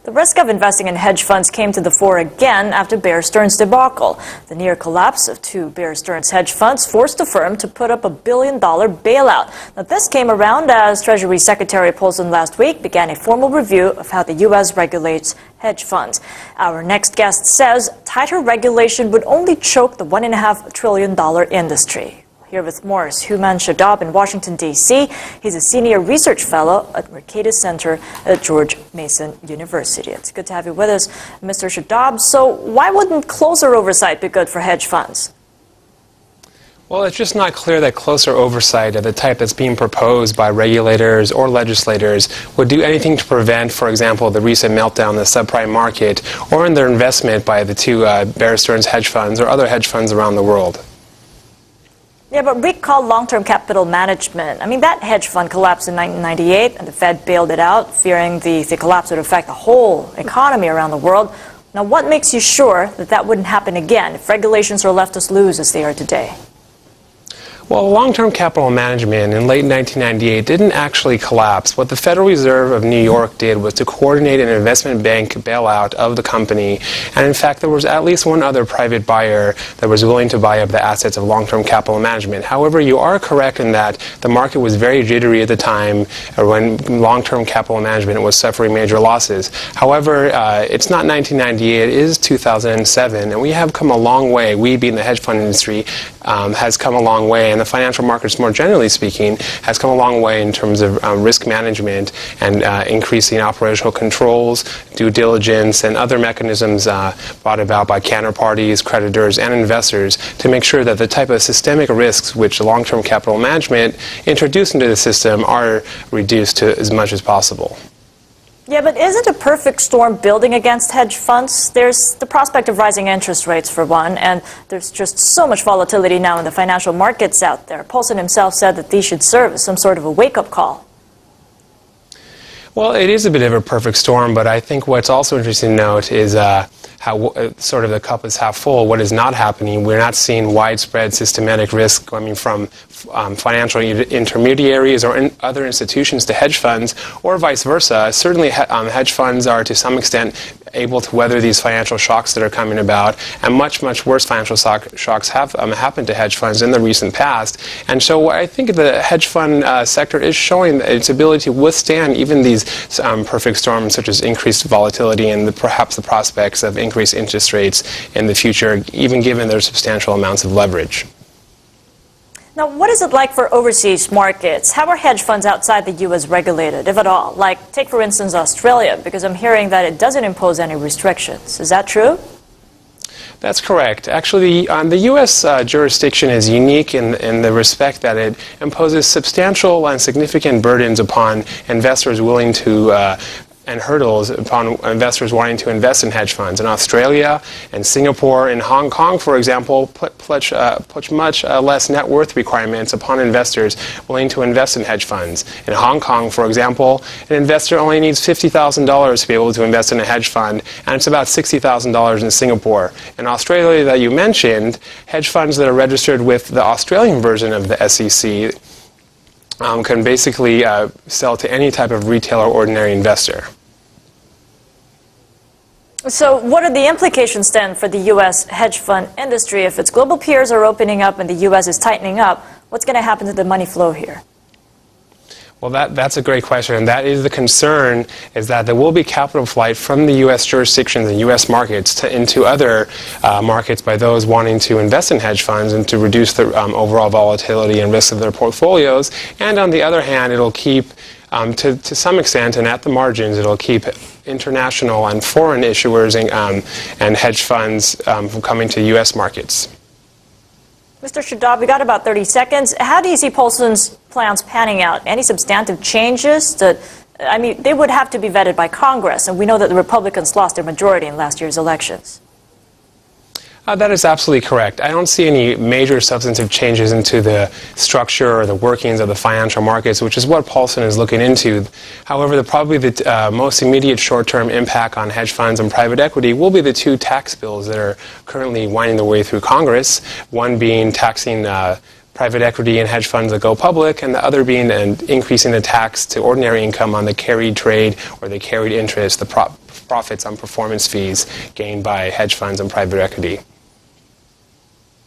The risk of investing in hedge funds came to the fore again after Bear Stearns' debacle. The near collapse of two Bear Stearns hedge funds forced the firm to put up a $1 billion bailout. Now, this came around as Treasury Secretary Paulson last week began a formal review of how the U.S. regulates hedge funds. Our next guest says tighter regulation would only choke the $1.5 trillion industry. Here with more is Houman Shadab in Washington, D.C. He's a senior research fellow at Mercatus Center at George Mason University. It's good to have you with us, Mr. Shadab. So why wouldn't closer oversight be good for hedge funds? Well, it's just not clear that closer oversight of the type that's being proposed by regulators or legislators would do anything to prevent, for example, the recent meltdown in the subprime market or in their investment by the two Bear Stearns hedge funds or other hedge funds around the world. Yeah, but recall long-term capital management. I mean, that hedge fund collapsed in 1998, and the Fed bailed it out, fearing the collapse would affect the whole economy around the world. Now, what makes you sure that that wouldn't happen again if regulations are left as loose as they are today? Well, long-term capital management in late 1998 didn't actually collapse. What the Federal Reserve of New York did was to coordinate an investment bank bailout of the company. And in fact, there was at least one other private buyer that was willing to buy up the assets of long-term capital management. However, you are correct in that the market was very jittery at the time when long-term capital management was suffering major losses. However, it's not 1998, it is 2007, and we have come a long way. We, being the hedge fund industry, has come a long way. And the financial markets, more generally speaking, has come a long way in terms of risk management and increasing operational controls, due diligence, and other mechanisms brought about by counterparties, creditors, and investors to make sure that the type of systemic risks which long-term capital management introduced into the system are reduced to as much as possible. Yeah, but isn't a perfect storm building against hedge funds? There's the prospect of rising interest rates, for one, and there's just so much volatility now in the financial markets out there. Paulson himself said that these should serve as some sort of a wake-up call. Well, it is a bit of a perfect storm, but I think what's also interesting to note is how sort of the cup is half full. What is not happening, we're not seeing widespread systematic risk coming from financial intermediaries or other institutions to hedge funds, or vice versa. Certainly, hedge funds are to some extent able to weather these financial shocks that are coming about, and much, much worse financial shocks have happened to hedge funds in the recent past. And so I think the hedge fund sector is showing its ability to withstand even these perfect storms, such as increased volatility and perhaps the prospects of increased interest rates in the future, even given their substantial amounts of leverage. Now, what is it like for overseas markets? How are hedge funds outside the U.S. regulated, if at all? Like, take, for instance, Australia, because I'm hearing that it doesn't impose any restrictions. Is that true? That's correct. Actually, the U.S. Jurisdiction is unique in the respect that it imposes substantial and significant burdens upon investors willing to and hurdles upon investors wanting to invest in hedge funds. In Australia and Singapore and Hong Kong, for example, put much less net worth requirements upon investors willing to invest in hedge funds. In Hong Kong, for example, an investor only needs $50,000 to be able to invest in a hedge fund, and it's about $60,000 in Singapore. In Australia, that you mentioned, hedge funds that are registered with the Australian version of the SEC can basically sell to any type of retail or ordinary investor. So what are the implications then for the U.S. hedge fund industry? If its global peers are opening up and the U.S. is tightening up, what's going to happen to the money flow here? Well, that's a great question, and that is the concern, is that there will be capital flight from the U.S. jurisdictions and U.S. markets into other markets by those wanting to invest in hedge funds and to reduce the overall volatility and risk of their portfolios. And on the other hand, it'll keep, to some extent and at the margins, it'll keep international and foreign issuers and hedge funds from coming to U.S. markets. Mr. Shadab, we got about 30 seconds. How do you see Paulson's plans panning out? Any substantive changes that, I mean, they would have to be vetted by Congress, and we know that the Republicans lost their majority in last year's elections. That is absolutely correct. I don't see any major substantive changes into the structure or the workings of the financial markets, which is what Paulson is looking into. However, probably the most immediate short-term impact on hedge funds and private equity will be the two tax bills that are currently winding their way through Congress, one being taxing private equity and hedge funds that go public, and the other being increasing the tax to ordinary income on the carried trade or the carried interest, the profits on performance fees gained by hedge funds and private equity.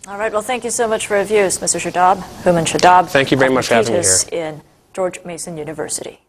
All right. Well, thank you so much for your views, Mr. Shadab. Houman Shadab. Thank you very much for having me here. In George Mason University.